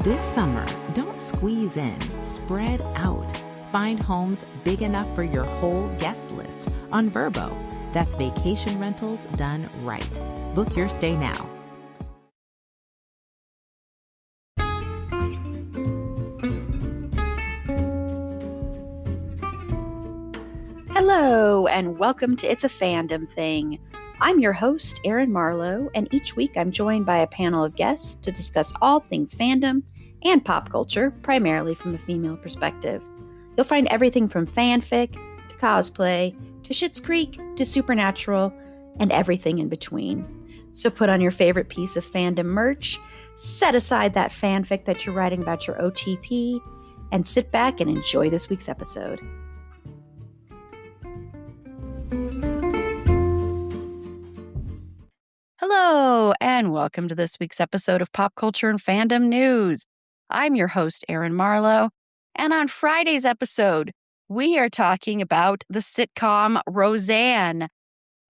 This summer, don't squeeze in, spread out. Find homes big enough for your whole guest list on Vrbo. That's vacation rentals done right. Book your stay now. Hello, and welcome to It's a Fandom Thing. I'm your host, Erin Marlowe, and each week I'm joined by a panel of guests to discuss all things fandom and pop culture, primarily from a female perspective. You'll find everything from fanfic to cosplay to Schitt's Creek to Supernatural and everything in between. So put on your favorite piece of fandom merch, set aside that fanfic that you're writing about your OTP, and sit back and enjoy this week's episode. Hello, and welcome to this week's episode of Pop Culture and Fandom News. I'm your host, Erin Marlowe, and on Friday's episode, we are talking about the sitcom Roseanne.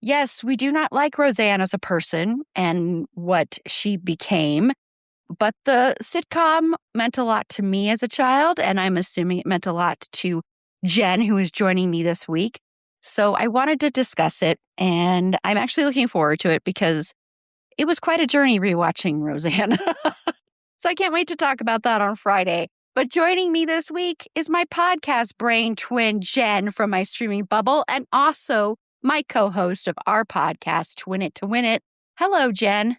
Yes, we do not like Roseanne as a person and what she became, but the sitcom meant a lot to me as a child, and I'm assuming it meant a lot to Jenn, who is joining me this week. So I wanted to discuss it, and I'm actually looking forward to it because it was quite a journey rewatching Roseanne. So I can't wait to talk about that on Friday. But joining me this week is my podcast brain twin, Jenn, from my streaming bubble, and also my co-host of our podcast, Twin It to Win It. Hello, Jenn.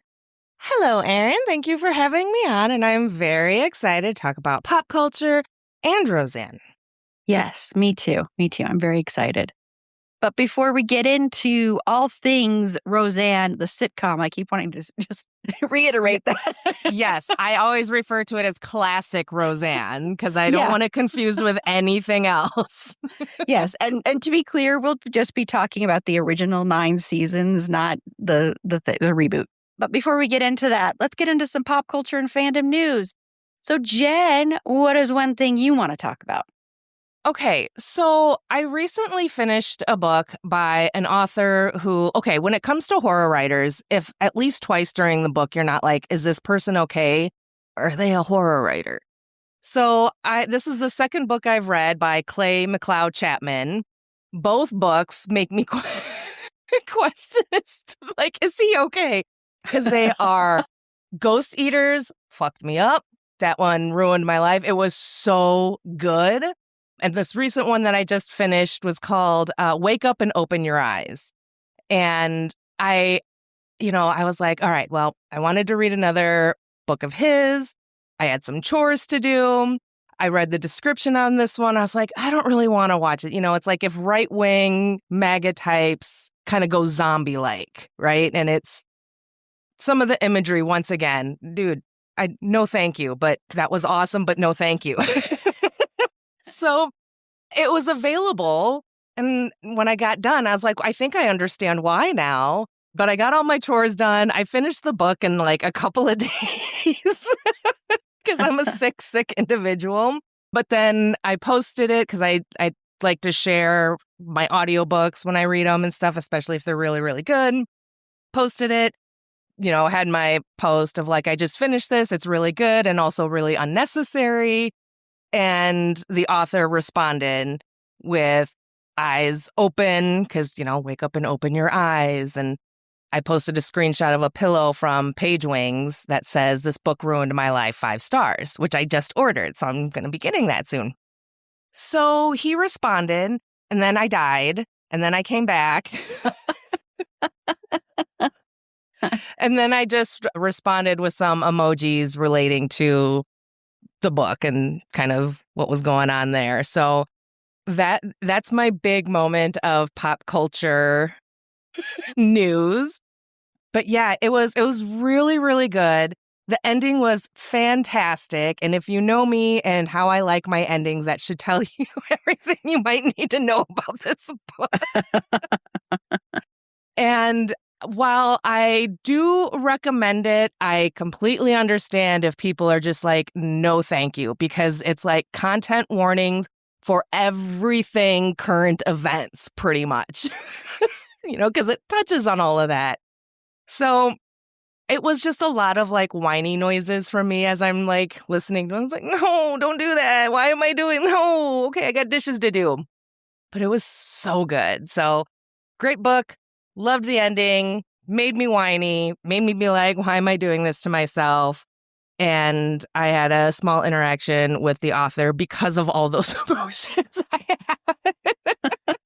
Hello, Erin. Thank you for having me on, and I'm very excited to talk about pop culture and Roseanne. Yes, me too. Me too. I'm very excited. But before we get into all things Roseanne, the sitcom, I keep wanting to just reiterate that. Yes, I always refer to it as classic Roseanne because I don't want it confused with anything else. Yes, and to be clear, we'll just be talking about the original 9 seasons, not the reboot. But before we get into that, let's get into some pop culture and fandom news. So Jenn, what is one thing you want to talk about? Okay, so I recently finished a book by an author who, when it comes to horror writers, if at least twice during the book you're not like, is this person okay? Or are they a horror writer? So this is the second book I've read by Clay McLeod Chapman. Both books make me question, is he okay? Because they are Ghost Eaters, fucked me up. That one ruined my life. It was so good. And this recent one that I just finished was called Wake Up and Open Your Eyes. And I was like, all right, well, I wanted to read another book of his. I had some chores to do. I read the description on this one. I was like, I don't really want to watch it. It's like if right-wing MAGA types kind of go zombie-like, right? And it's some of the imagery, once again, dude, no thank you, but that was awesome, but no thank you. So it was available. And when I got done, I was like, I think I understand why now. But I got all my chores done. I finished the book in like a couple of days because I'm a sick individual. But then I posted it because I like to share my audiobooks when I read them and stuff, especially if they're really, really good. Posted it, had my post of like, I just finished this. It's really good and also really unnecessary. And the author responded with eyes open because, wake up and open your eyes. And I posted a screenshot of a pillow from Page Wings that says, this book ruined my life, 5 stars, which I just ordered. So I'm going to be getting that soon. So he responded, and then I died, and then I came back. And then I just responded with some emojis relating to the book and kind of what was going on there. So that's my big moment of pop culture news. But yeah, it was really, really good. The ending was fantastic. And if you know me and how I like my endings, that should tell you everything you might need to know about this book. And while I do recommend it, I completely understand if people are just like, no, thank you, because it's like content warnings for everything current events, pretty much, because it touches on all of that. So it was just a lot of like whiny noises from me as I'm like listening to it. I was like, no, don't do that. Why am I doing? No, okay, I got dishes to do. But it was so good. So great book. Loved the ending. Made me whiny. Made me be like, why am I doing this to myself? And I had a small interaction with the author because of all those emotions I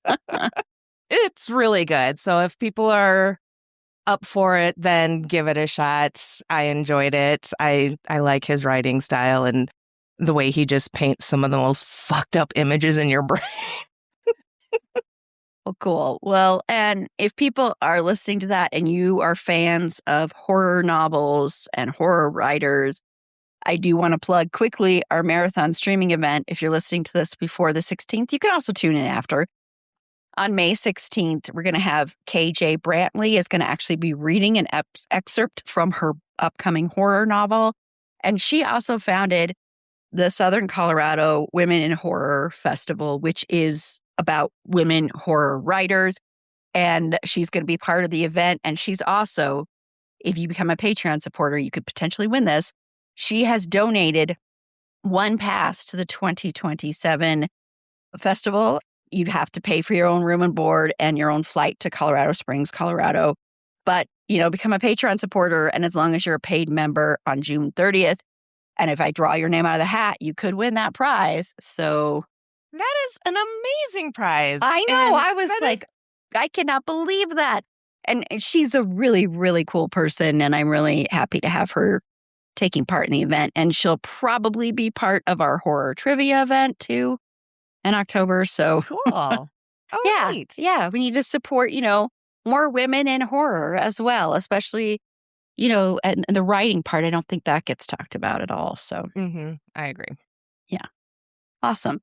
had. It's really good. So if people are up for it, then give it a shot. I enjoyed it. I like his writing style and the way he just paints some of the most fucked up images in your brain. Well, cool. Well, and if people are listening to that and you are fans of horror novels and horror writers, I do want to plug quickly our marathon streaming event. If you're listening to this before the 16th, you can also tune in after. On May 16th, we're going to have KJ Brantley is going to actually be reading an excerpt from her upcoming horror novel. And she also founded the Southern Colorado Women in Horror Festival, which is about women horror writers. And she's going to be part of the event. And she's also, if you become a Patreon supporter, you could potentially win this. She has donated one pass to the 2027 festival. You'd have to pay for your own room and board and your own flight to Colorado Springs, Colorado. But, become a Patreon supporter. And as long as you're a paid member on June 30th, and if I draw your name out of the hat, you could win that prize. So that is an amazing prize. I know. I was like, I cannot believe that. And she's a really, really cool person. And I'm really happy to have her taking part in the event. And she'll probably be part of our horror trivia event too in October. So cool. Oh, yeah. neat. Yeah. We need to support, more women in horror as well, especially, and the writing part. I don't think that gets talked about at all. So I agree. Yeah. Awesome.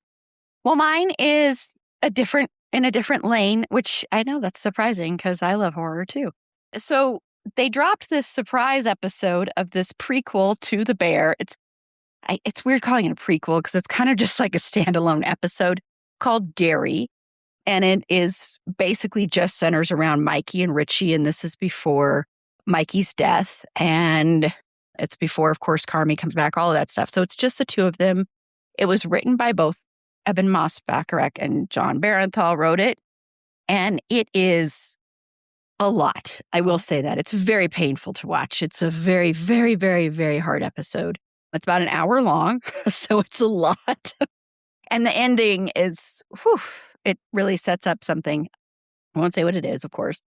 Well, mine is in a different lane, which I know that's surprising because I love horror too. So they dropped this surprise episode of this prequel to The Bear. It's weird calling it a prequel because it's kind of just like a standalone episode called Gary. And it is basically just centers around Mikey and Richie. And this is before Mikey's death. And it's before, of course, Carmi comes back, all of that stuff. So it's just the two of them. It was written by both Eben Moss-Bacharach and John Barenthal wrote it. And it is a lot. I will say that. It's very painful to watch. It's a very, very, very, very hard episode. It's about an hour long, so it's a lot. And the ending is, it really sets up something. I won't say what it is, of course.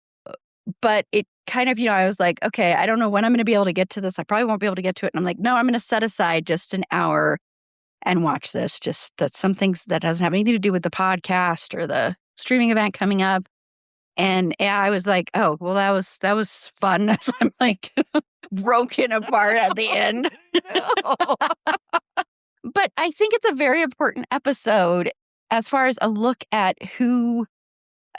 But it kind of, I was like, okay, I don't know when I'm going to be able to get to this. I probably won't be able to get to it. And I'm like, no, I'm going to set aside just an hour and watch this. Just that's some things that doesn't have anything to do with the podcast or the streaming event coming up. And yeah, I was like, oh, well, that was fun. As I'm like broken apart at the end. But I think it's a very important episode as far as a look at a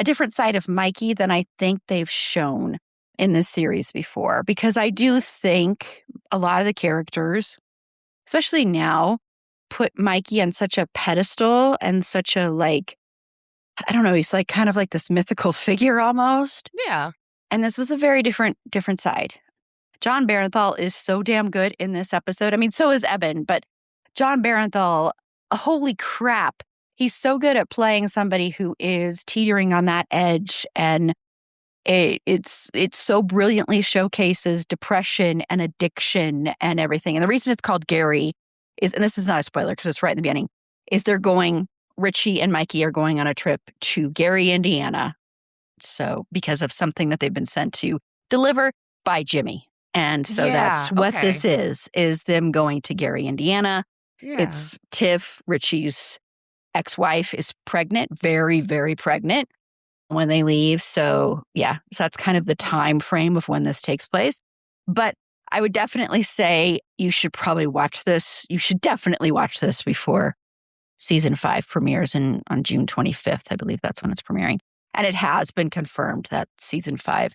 different side of Mikey than I think they've shown in this series before. Because I do think a lot of the characters, especially now, put Mikey on such a pedestal and such a I don't know, he's like kind of like this mythical figure almost. Yeah. And this was a very different side. John Barenthal is so damn good in this episode. I mean, so is Eben, but John Barenthal, holy crap. He's so good at playing somebody who is teetering on that edge. And it's so brilliantly showcases depression and addiction and everything. And the reason it's called Gary is, and this is not a spoiler because it's right in the beginning, is Richie and Mikey are going on a trip to Gary, Indiana. So because of something that they've been sent to deliver by Jimmy. And so that's what this is them going to Gary, Indiana. Yeah. It's Tiff, Richie's ex-wife, is pregnant, very, very pregnant when they leave. So yeah, so that's kind of the time frame of when this takes place. But I would definitely say you should probably watch this. You should definitely watch this before Season 5 premieres on June 25th. I believe that's when it's premiering. And it has been confirmed that Season 5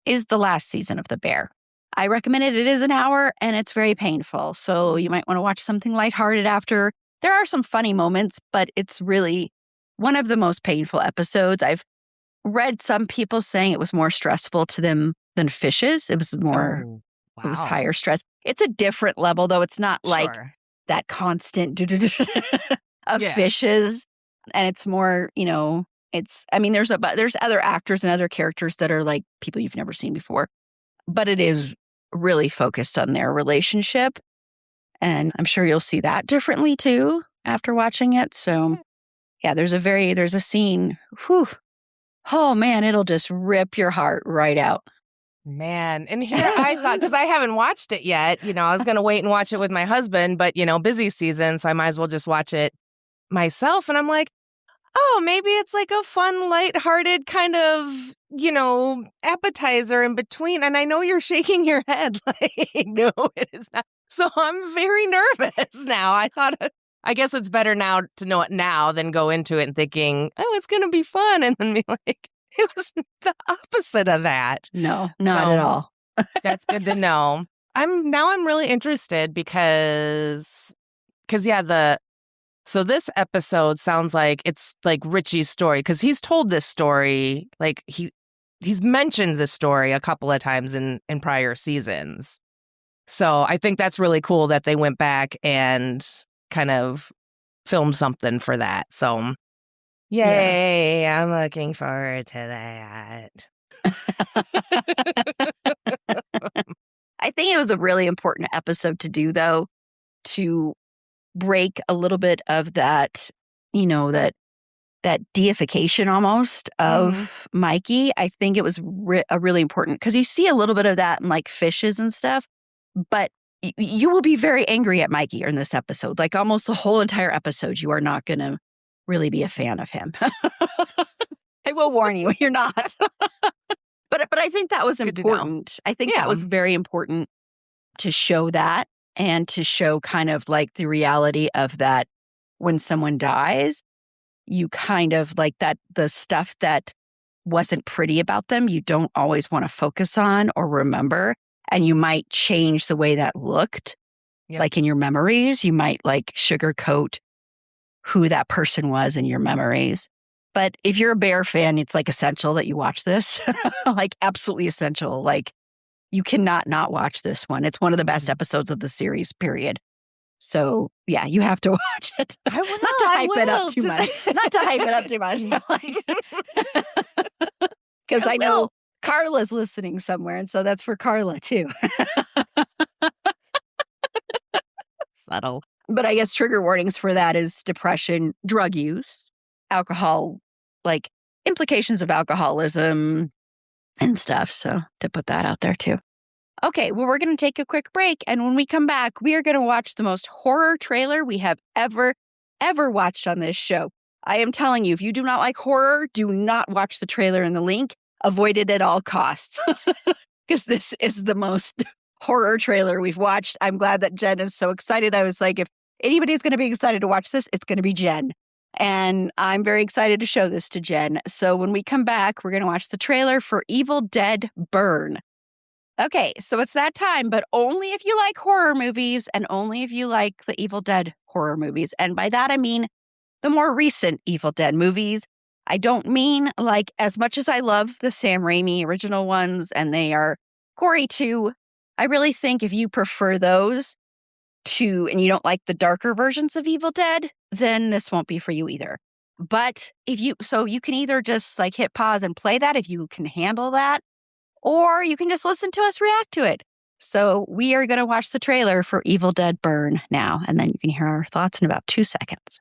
is the last season of The Bear. I recommend it. It is an hour and it's very painful. So you might want to watch something lighthearted after. There are some funny moments, but it's really one of the most painful episodes. I've read some people saying it was more stressful to them than Fishes. It was more It was Wow. higher stress. It's a different level, though. It's not like Sure. that constant of Yeah. fishes. And it's more, there's other actors and other characters that are like people you've never seen before, but it is really focused on their relationship. And I'm sure you'll see that differently too after watching it. So yeah, there's a scene. Whew, oh man, it'll just rip your heart right out. Man, and here I thought, because I haven't watched it yet, I was going to wait and watch it with my husband, but, busy season, so I might as well just watch it myself. And I'm like, oh, maybe it's like a fun, lighthearted kind of, appetizer in between. And I know you're shaking your head like, no, it is not. So I'm very nervous now. I guess it's better now to know it now than go into it and thinking, oh, it's going to be fun. And then be like, it was the opposite of that. No, not at all. That's good to know. I'm really interested because so this episode sounds like it's like Richie's story, because he's told this story, like he's mentioned this story a couple of times in prior seasons. So I think that's really cool that they went back and kind of filmed something for that. So yay, yeah. I'm looking forward to that. I think it was a really important episode to do, though, to break a little bit of that, that deification almost of Mikey. I think it was a really important, because you see a little bit of that in like fishes and stuff, but you will be very angry at Mikey in this episode. Like almost the whole entire episode, you are not going to really be a fan of him. I will warn you, you're not. But I think that was important. I think that was very important to show that, and to show kind of like the reality of that when someone dies, you kind of like that the stuff that wasn't pretty about them, you don't always want to focus on or remember. And you might change the way that looked. Yep. Like in your memories, you might like sugarcoat who that person was in your memories. But if you're a Bear fan, it's like essential that you watch this. Like absolutely essential. Like you cannot not watch this one. It's one of the best episodes of the series, period. So yeah, you have to watch it. I will. Not to hype it up too much. Not to hype it up too much. Because I know Carla's listening somewhere, and so that's for Carla too. Subtle. But I guess trigger warnings for that is depression, drug use, alcohol, like implications of alcoholism and stuff. So to put that out there too. Okay, well, we're going to take a quick break. And when we come back, we are going to watch the most horror trailer we have ever watched on this show. I am telling you, if you do not like horror, do not watch the trailer in the link. Avoid it at all costs. Because this is the most horror trailer we've watched. I'm glad that Jenn is so excited. I was like, if anybody's going to be excited to watch this, it's going to be Jenn. And I'm very excited to show this to Jenn. So when we come back, we're going to watch the trailer for Evil Dead Burn. Okay, so it's that time, but only if you like horror movies and only if you like the Evil Dead horror movies. And by that, I mean the more recent Evil Dead movies. I don't mean like as much as I love the Sam Raimi original ones, and they are gory too. I really think if you prefer those and you don't like the darker versions of Evil Dead, then this won't be for you either. But you can either just like hit pause and play that if you can handle that, or you can just listen to us react to it. So we are going to watch the trailer for Evil Dead Burn now, and then you can hear our thoughts in about 2 seconds.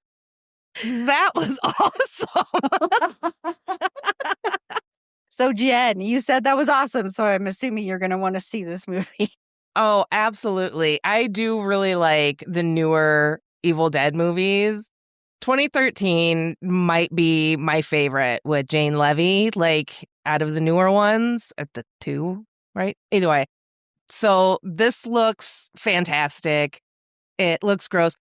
That was awesome. So Jenn, you said that was awesome. So I'm assuming you're going to want to see this movie. Oh, absolutely. I do really like the newer Evil Dead movies. 2013 might be my favorite with Jane Levy, like out of the newer ones, at the 2, right? Either way. So this looks fantastic. It looks gross.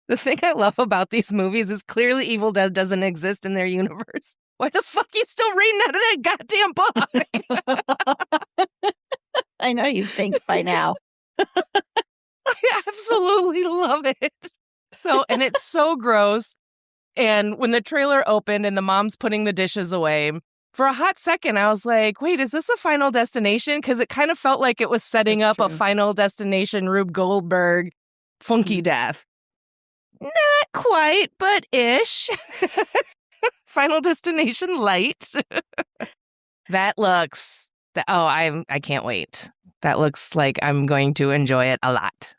The thing I love about these movies is clearly Evil Dead doesn't exist in their universe. Why the fuck are you still reading out of that goddamn book? I know you think by now. I absolutely love it. And it's so gross. And when the trailer opened and the mom's putting the dishes away for a hot second, I was like, wait, is this a Final Destination? Because it kind of felt like it was setting That's up a true. Final Destination Rube Goldberg funky death. Not quite, but ish. Final Destination light. That looks, I can't wait. That looks like I'm going to enjoy it a lot.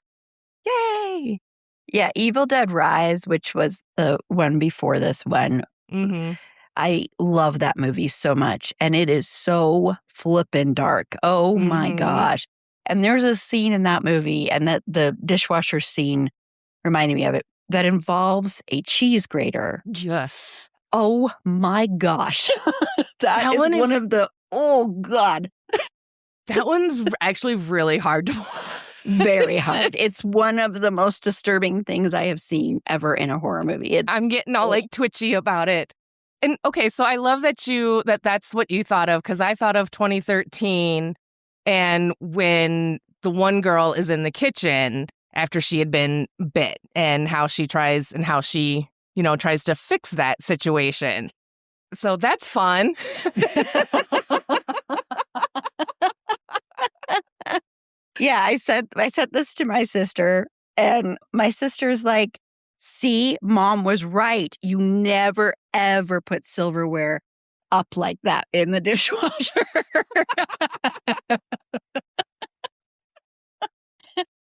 Yay! Yeah, Evil Dead Rise, which was the one before this one. Mm-hmm. I love that movie so much. And it is so flippin' dark. Oh my gosh. And there's a scene in that movie, and that the dishwasher scene reminded me of it, that involves a cheese grater. Yes. Oh my gosh. that is one of the, oh God. That one's actually really hard to watch. Very hard. It's one of the most disturbing things I have seen ever in a horror movie. I'm getting all like twitchy about it. And okay, so I love that that's what you thought of, because I thought of 2013, and when the one girl is in the kitchen after she had been bit, and how she tries to fix that situation. So that's fun. Yeah, I said this to my sister, and my sister's like, see, Mom was right. You never, ever put silverware up like that in the dishwasher.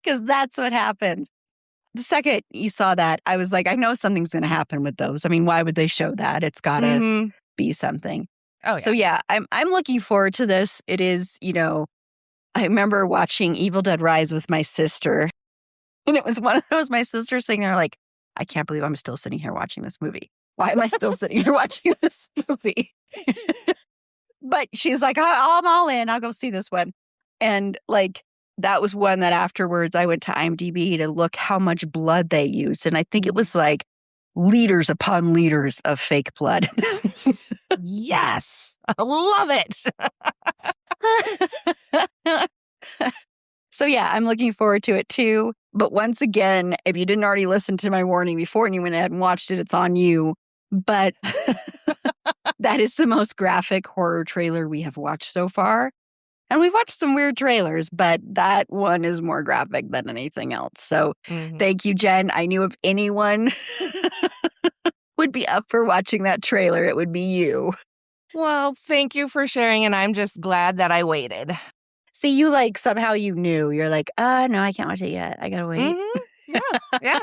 Because that's what happens. The second you saw that, I was like, I know something's going to happen with those. I mean, why would they show that? It's got to be something. Oh, yeah. So yeah, I'm looking forward to this. It is, I remember watching Evil Dead Rise with my sister, and it was one of those, my sister sitting there like, I can't believe I'm still sitting here watching this movie. Why am I still sitting here watching this movie? But she's like, I'm all in. I'll go see this one. And like, that was one that afterwards I went to IMDb to look how much blood they used. And I think it was like liters upon liters of fake blood. Yes. I love it. So yeah, I'm looking forward to it too. But once again, if you didn't already listen to my warning before and you went ahead and watched it, it's on you. But that is the most graphic horror trailer we have watched so far. And we've watched some weird trailers, but that one is more graphic than anything else. So thank you, Jen. I knew if anyone would be up for watching that trailer, it would be you. Well, thank you for sharing, and I'm just glad that I waited. See, you like, somehow you knew. You're like, no, I can't watch it yet. I gotta wait. Yeah.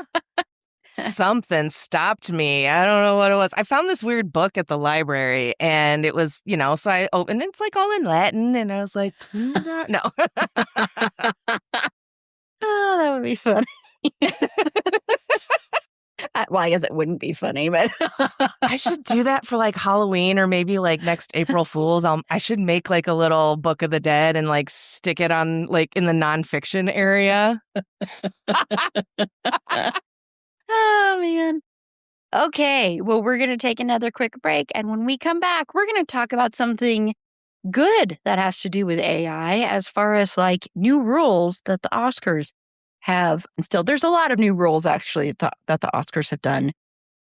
Something stopped me. I don't know what it was. I found this weird book at the library, and it was, so I opened it. It's like all in Latin, and I was like, no. Oh, that would be funny. Well, I guess it wouldn't be funny, but I should do that for like Halloween, or maybe like next April Fool's. I should make like a little Book of the Dead and like stick it on like in the nonfiction area. Oh, man. Okay, well, we're going to take another quick break. And when we come back, we're going to talk about something good that has to do with AI, as far as like new rules that the Oscars have instilled. There's a lot of new rules, actually, that the Oscars have done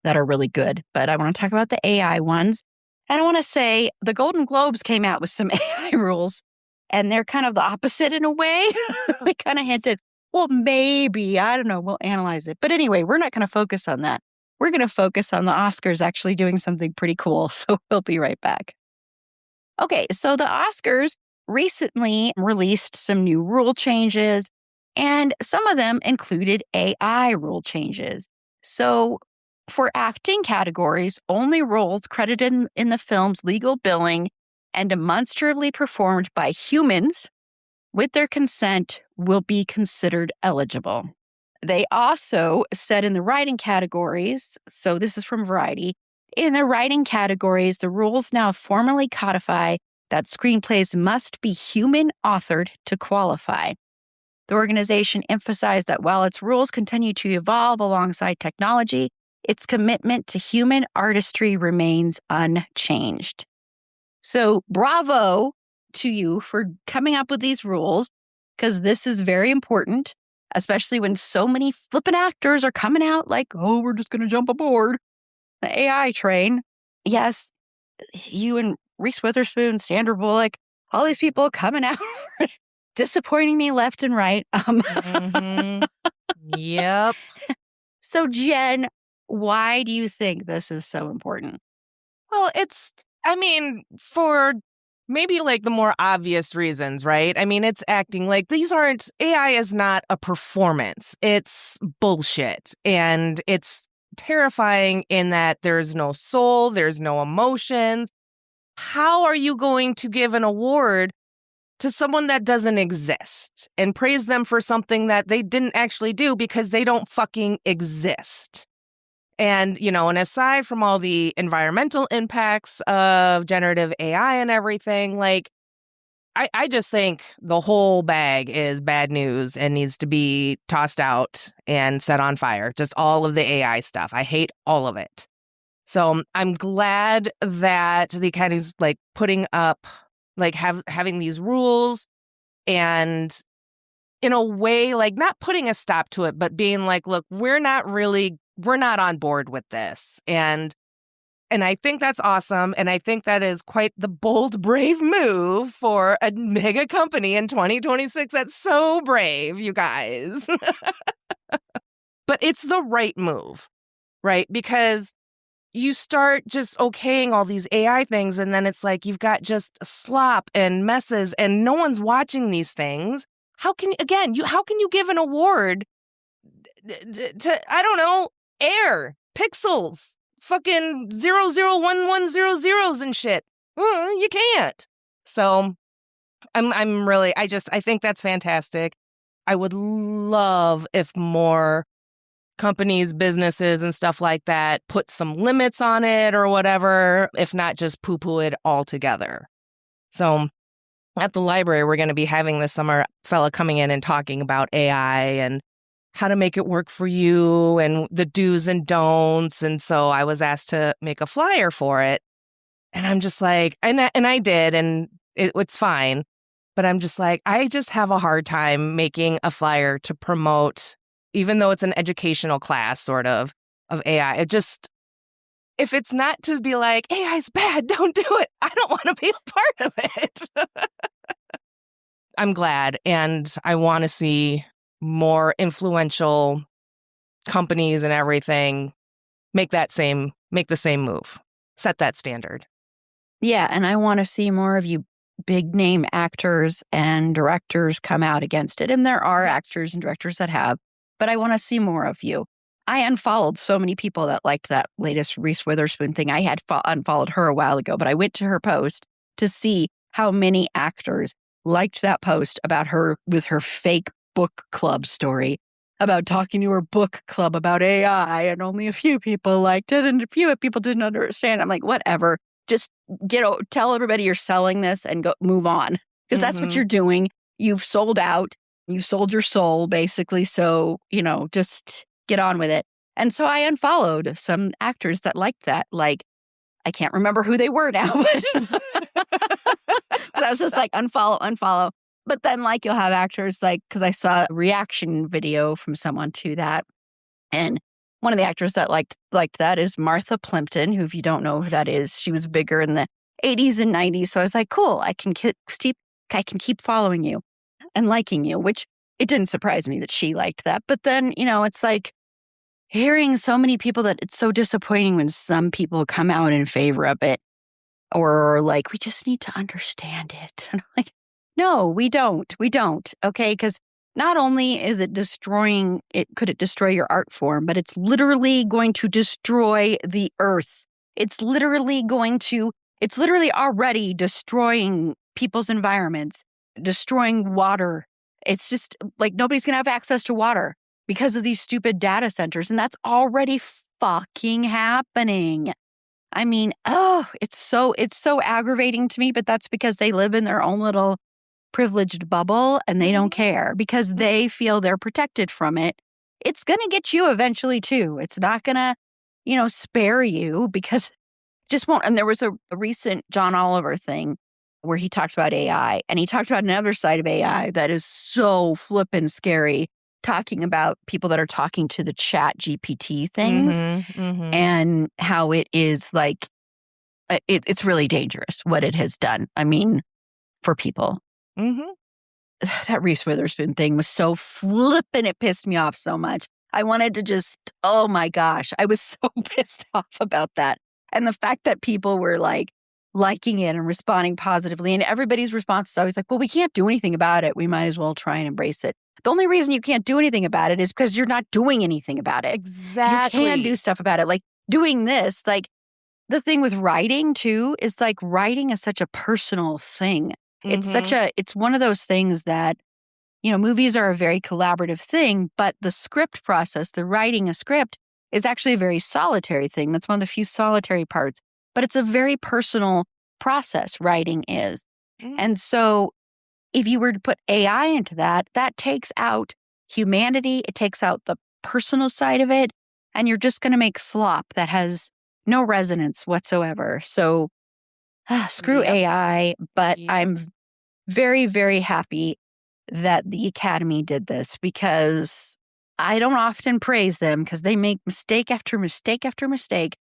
that are really good. But I want to talk about the AI ones. And I want to say the Golden Globes came out with some AI rules, and they're kind of the opposite in a way. They kind of hinted, well, maybe, I don't know, we'll analyze it. But anyway, we're not going to focus on that. We're going to focus on the Oscars actually doing something pretty cool. So we'll be right back. Okay, so the Oscars recently released some new rule changes, and some of them included AI rule changes. So for acting categories, only roles credited in the film's legal billing and demonstrably performed by humans with their consent will be considered eligible. They also said in the writing categories, so this is from Variety, in the writing categories, the rules now formally codify that screenplays must be human-authored to qualify. The organization emphasized that while its rules continue to evolve alongside technology, its commitment to human artistry remains unchanged. So bravo to you for coming up with these rules, because this is very important, especially when so many flippin' actors are coming out like, oh, we're just going to jump aboard the AI train. Yes, you and Reese Witherspoon, Sandra Bullock, all these people coming out, disappointing me left and right. Mm-hmm. Yep. So, Jen, why do you think this is so important? Well, for maybe like the more obvious reasons, right? I mean, it's acting like AI is not a performance. It's bullshit. And it's terrifying in that there's no soul, there's no emotions. How are you going to give an award to someone that doesn't exist and praise them for something that they didn't actually do because they don't fucking exist? And, and aside from all the environmental impacts of generative AI and everything, like, I just think the whole bag is bad news and needs to be tossed out and set on fire. Just all of the AI stuff. I hate all of it. So I'm glad that the Academy's like putting up, like having these rules and in a way, like not putting a stop to it, but being like, look, we're not on board with this. And I think that's awesome. And I think that is quite the bold, brave move for a mega company in 2026. That's so brave, you guys. But it's the right move, right? Because you start just okaying all these AI things, and then it's like you've got just slop and messes, and no one's watching these things. How can you give an award to, I don't know, air, pixels, fucking 001100s and shit? You can't. So I think that's fantastic. I would love if more companies, businesses, and stuff like that put some limits on it or whatever, if not just poo-poo it altogether. So at the library, we're going to be having this summer fella coming in and talking about AI and how to make it work for you and the do's and don'ts. And so I was asked to make a flyer for it. And I'm just like, and I did, and it's fine. But I'm just like, I just have a hard time making a flyer to promote, even though it's an educational class sort of AI. If it's not to be like, AI is bad, don't do it. I don't want to be a part of it. I'm glad. And I want to see more influential companies and everything make the same move, set that standard. Yeah. And I want to see more of you big name actors and directors come out against it. And there are actors and directors that have, but I want to see more of you. I unfollowed so many people that liked that latest Reese Witherspoon thing. I had unfollowed her a while ago, but I went to her post to see how many actors liked that post about her with her fake book club story about talking to her book club about AI, and only a few people liked it and a few people didn't understand. I'm like, whatever. Just tell everybody you're selling this and go move on, because that's what you're doing. You've sold out. You've sold your soul, basically. So, just get on with it. And so I unfollowed some actors that liked that. Like, I can't remember who they were now, but I was just like, unfollow. But then, like, you'll have actors like, because I saw a reaction video from someone to that. And one of the actors that liked that is Martha Plimpton, who, if you don't know who that is, she was bigger in the 80s and 90s. So I was like, cool, I can keep following you and liking you, which it didn't surprise me that she liked that. But then, it's like hearing so many people that it's so disappointing when some people come out in favor of it, or like, we just need to understand it. And I'm like, no, we don't. Okay. Because not only is it destroying it, could it destroy your art form, but it's literally going to destroy the earth. It's literally already destroying people's environments, destroying water. It's just like nobody's going to have access to water because of these stupid data centers. And that's already fucking happening. I mean, it's so aggravating to me, but that's because they live in their own little privileged bubble and they don't care because they feel they're protected from it. It's going to get you eventually too. It's not going to, spare you because it just won't. And there was a recent John Oliver thing where he talked about AI, and he talked about another side of AI that is so flippin' scary, talking about people that are talking to the chat GPT things and how it is like it's really dangerous what it has done. I mean, for people. Mm-hmm. That Reese Witherspoon thing was so flippin', it pissed me off so much. I wanted to just, oh my gosh, I was so pissed off about that. And the fact that people were like liking it and responding positively, and everybody's response is always like, well, we can't do anything about it. We might as well try and embrace it. The only reason you can't do anything about it is because you're not doing anything about it. Exactly. You can do stuff about it. Like doing this, like the thing with writing too, is like writing is such a personal thing. Mm-hmm. It's one of those things that, movies are a very collaborative thing, but the script process, the writing a script is actually a very solitary thing. That's one of the few solitary parts, but it's a very personal process, writing is. Mm-hmm. And so if you were to put AI into that, that takes out humanity, it takes out the personal side of it, and you're just going to make slop that has no resonance whatsoever. So screw Yep. AI, but Yep. I'm very, very happy that the Academy did this because I don't often praise them because they make mistake after mistake after mistake,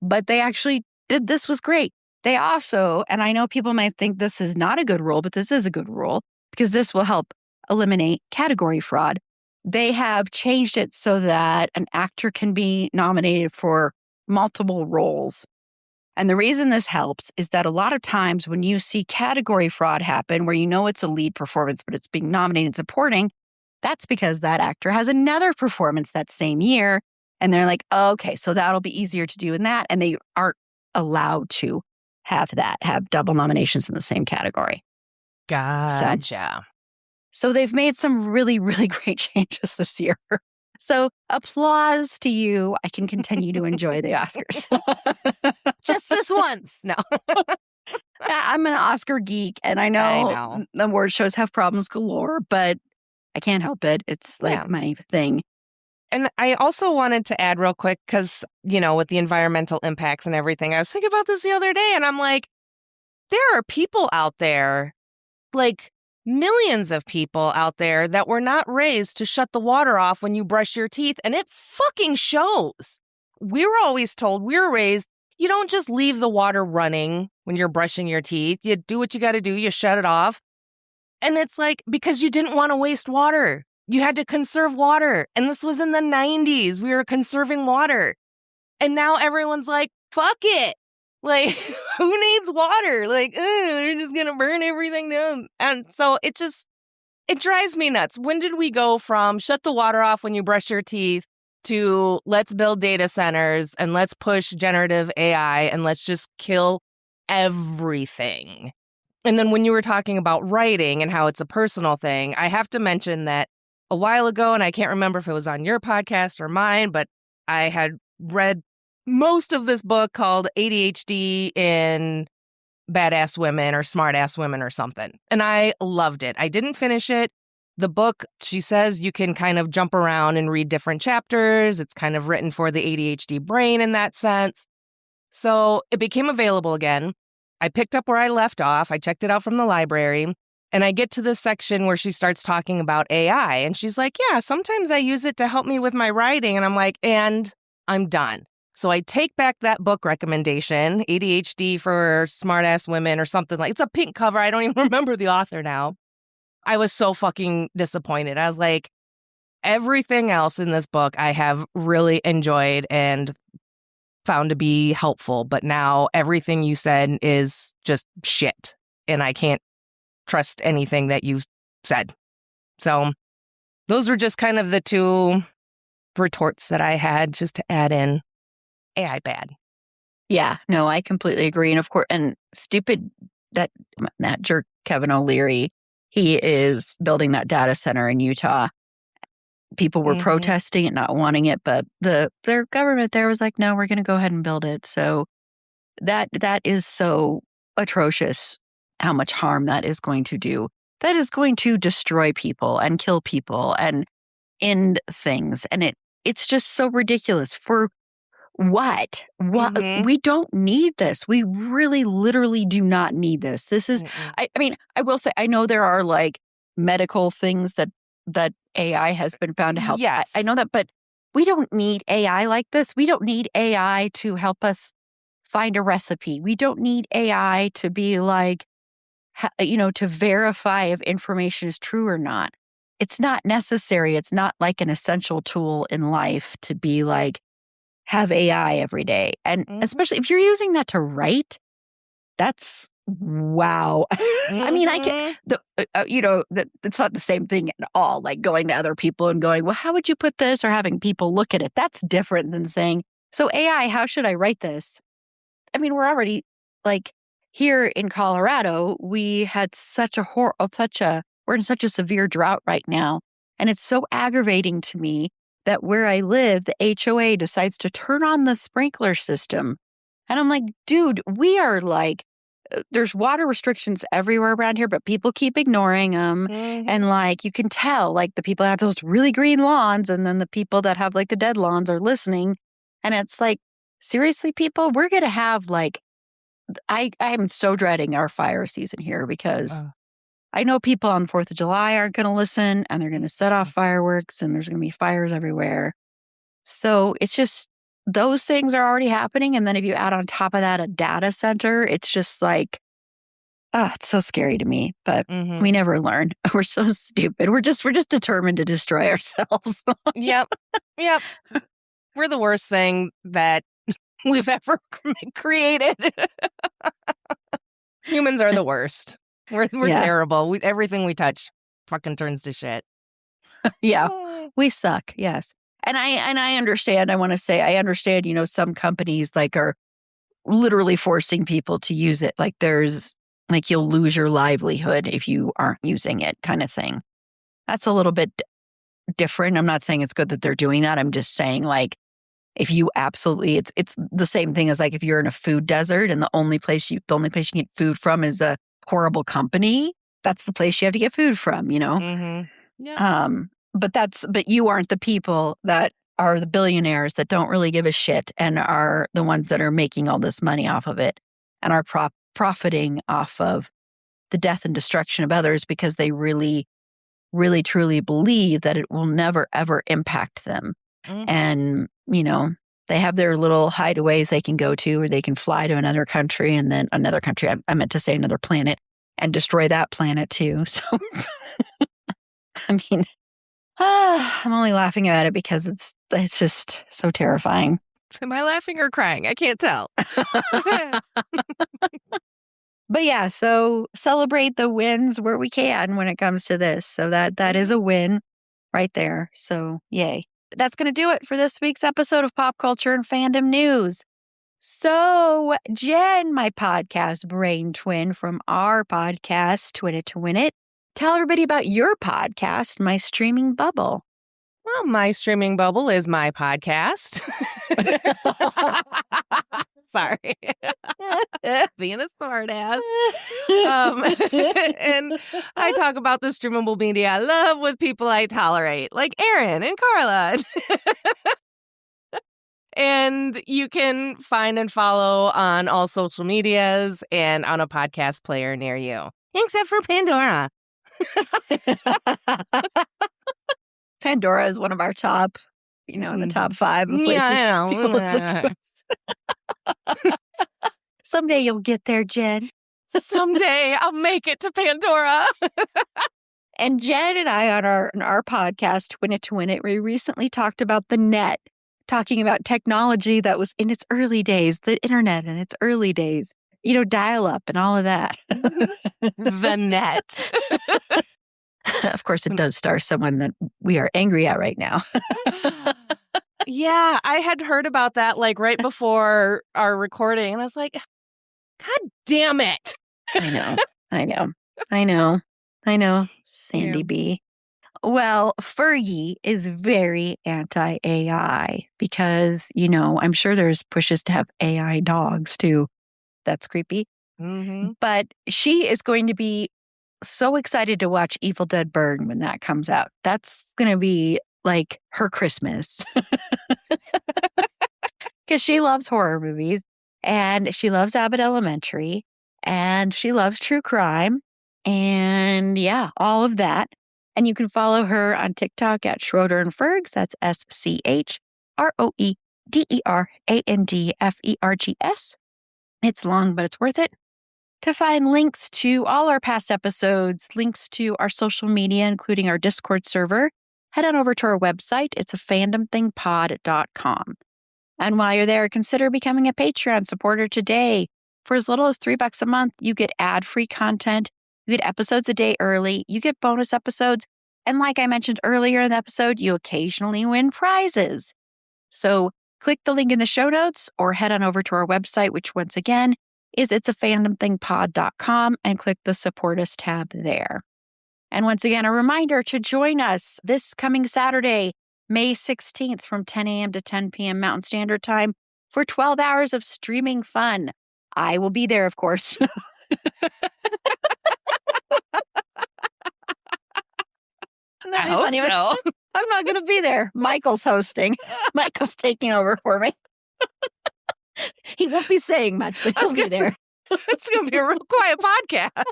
but they actually did this was great. They also, and I know people might think this is not a good rule, but this is a good rule because this will help eliminate category fraud. They have changed it so that an actor can be nominated for multiple roles. And the reason this helps is that a lot of times when you see category fraud happen, where it's a lead performance, but it's being nominated supporting, that's because that actor has another performance that same year. And they're like, oh, okay, so that'll be easier to do in that. And they aren't allowed to have double nominations in the same category. Gotcha. So they've made some really, really great changes this year. So applause to you. I can continue to enjoy the Oscars. Just this once. No. I'm an Oscar geek, and I know the award shows have problems galore, but I can't help it. It's like my thing. And I also wanted to add real quick, because, with the environmental impacts and everything, I was thinking about this the other day, and I'm like, there are people out there, like millions of people out there that were not raised to shut the water off when you brush your teeth, and it fucking shows. We were always told, we were raised, you don't just leave the water running when you're brushing your teeth. You do what you got to do. You shut it off. And it's like, because you didn't want to waste water. You had to conserve water. And this was in the 90s. We were conserving water. And now everyone's like, fuck it. Like, who needs water? Like, they're just going to burn everything down. And so it drives me nuts. When did we go from shut the water off when you brush your teeth to let's build data centers and let's push generative AI and let's just kill everything? And then when you were talking about writing and how it's a personal thing, I have to mention that a while ago, and I can't remember if it was on your podcast or mine, but I had read most of this book called ADHD in Badass Women or Smartass Women or something. And I loved it. I didn't finish it. The book, she says you can kind of jump around and read different chapters. It's kind of written for the ADHD brain in that sense. So it became available again. I picked up where I left off. I checked it out from the library. And I get to this section where she starts talking about AI. And she's like, yeah, sometimes I use it to help me with my writing. And I'm like, and I'm done. So I take back that book recommendation, ADHD for Smartass Women or something like. It's a pink cover. I don't even remember the author now. I was so fucking disappointed. I was like, everything else in this book I have really enjoyed and found to be helpful. But now everything you said is just shit. And I can't trust anything that you said. So those were just kind of the two retorts that I had just to add in. AI bad. Yeah, no, I completely agree. And of course, and stupid that jerk Kevin O'Leary, he is building that data center in Utah. People were protesting it, not wanting it, but their government there was like, no, we're going to go ahead and build it. So that is so atrocious how much harm that is going to do. That is going to destroy people and kill people and end things. And it's just so ridiculous. For what? We don't need this. We really literally do not need this. This is, I mean, I will say, I know there are like medical things that AI has been found to help. Yes. I know that, but we don't need AI like this. We don't need AI to help us find a recipe. We don't need AI to be like, to verify if information is true or not. It's not necessary. It's not like an essential tool in life to be like, have AI every day. And especially if you're using that to write, that's wow. I mean, I can, it's not the same thing at all. Like going to other people and going, well, how would you put this? Or having people look at it. That's different than saying, so AI, how should I write this? I mean, we're already like here in Colorado, we had we're in such a severe drought right now. And it's so aggravating to me that where I live, the HOA decides to turn on the sprinkler system. And I'm like, dude, we are like, there's water restrictions everywhere around here, but people keep ignoring them. And like, you can tell, like the people that have those really green lawns and then the people that have like the dead lawns are listening. And it's like, seriously, people, we're going to have like, I'm so dreading our fire season here because I know people on the 4th of July aren't going to listen and they're going to set off fireworks and there's going to be fires everywhere. So it's just, those things are already happening. And then if you add on top of that a data center, it's just like, it's so scary to me, but we never learn. We're so stupid. We're just determined to destroy ourselves. Yep. We're the worst thing that we've ever created. Humans are the worst. We're terrible. Everything we touch fucking turns to shit. Yeah, we suck. Yes. And I understand. I want to say, I understand, some companies like are literally forcing people to use it. Like there's like, you'll lose your livelihood if you aren't using it kind of thing. That's a little bit different. I'm not saying it's good that they're doing that. I'm just saying like, if you absolutely, it's the same thing as like if you're in a food desert and the only place you get food from is a horrible company, that's the place you have to get food from, Yeah. But you aren't the people that are the billionaires that don't really give a shit and are the ones that are making all this money off of it and are profiting off of the death and destruction of others because they really, really, truly believe that it will never, ever impact them. And, they have their little hideaways they can go to or they can fly to another country and then another country, I meant to say another planet, and destroy that planet too. So, I mean, I'm only laughing at it because it's just so terrifying. Am I laughing or crying? I can't tell. But yeah, so celebrate the wins where we can when it comes to this. So that is a win right there. So yay. That's going to do it for this week's episode of Pop Culture and Fandom News. So Jenn, my podcast brain twin from our podcast, Twin It to Win It, tell everybody about your podcast, My Streaming Bubble. Well, My Streaming Bubble is my podcast. Sorry. Being a smart ass. And I talk about the streamable media I love with people I tolerate, like Erin and Carla. And you can find and follow on all social medias and on a podcast player near you, except for Pandora. Pandora is one of our top, in the top 5 of places people listen to us. Someday you'll get there, Jenn. Someday I'll make it to Pandora. And Jenn and I on our podcast, Twin It to Win It, we recently talked about the net, talking about technology that was in its early days, the internet in its early days, dial-up and all of that. The net. Of course, it does star someone that we are angry at right now. Yeah, I had heard about that like right before our recording, and I was like, God damn it. I know. Sandy B. Well, Fergie is very anti-AI because, I'm sure there's pushes to have AI dogs too. That's creepy. But she is going to be so excited to watch Evil Dead Burn when that comes out. That's going to be like her Christmas. Because she loves horror movies and she loves Abbott Elementary and she loves true crime and all of that. And you can follow her on TikTok at Schroeder and Fergs. That's SCHROEDERANDFERGS. It's long, but it's worth it. To find links to all our past episodes, links to our social media, including our Discord server, head on over to our website. It's a fandomthingpod.com. And while you're there, consider becoming a Patreon supporter today. For as little as $3 a month, you get ad-free content, you get episodes a day early, you get bonus episodes, and like I mentioned earlier in the episode, you occasionally win prizes. So click the link in the show notes or head on over to our website, which once again is it's a fandomthingpod.com, and click the Support Us tab there. And once again, a reminder to join us this coming Saturday, May 16th from 10 a.m. to 10 p.m. Mountain Standard Time for 12 hours of streaming fun. I will be there, of course. I hope so. I'm not going to be there. Michael's hosting. Michael's taking over for me. He won't be saying much, but he'll be there. It's going to be a real quiet podcast.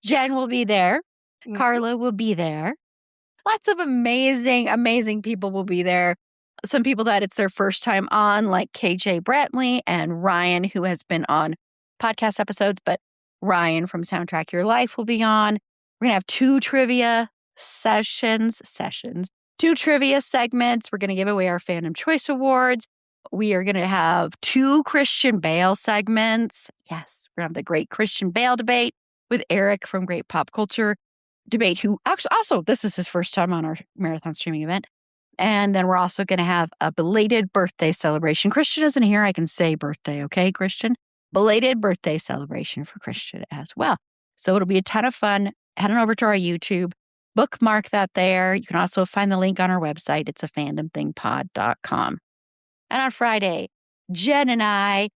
Jenn will be there. Carla will be there. Lots of amazing, amazing people will be there. Some people that it's their first time on, like KJ Brantley and Ryan, who has been on podcast episodes, but Ryan from Soundtrack Your Life will be on. We're going to have 2 trivia sessions, 2 trivia segments. We're going to give away our Fandom Choice Awards. We are going to have 2 Christian Bale segments. Yes, we're going to have the Great Christian Bale debate with Eric from Great Pop Culture Debate, who actually also, this is his first time on our marathon streaming event. And then we're also going to have a belated birthday celebration. Christian isn't here. I can say birthday, okay, Christian? Belated birthday celebration for Christian as well. So it'll be a ton of fun. Head on over to our YouTube. Bookmark that there. You can also find the link on our website. It's a fandomthingpod.com. And on Friday, Jenn and I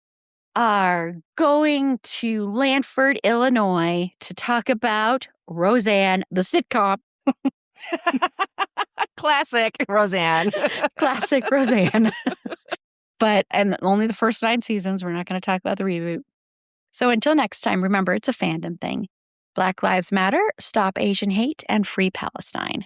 are going to Lanford, Illinois to talk about Roseanne, the sitcom. Classic Roseanne. Classic Roseanne. And only the first 9 seasons. We're not going to talk about the reboot. So until next time, remember, it's a fandom thing. Black Lives Matter, Stop Asian Hate, and Free Palestine.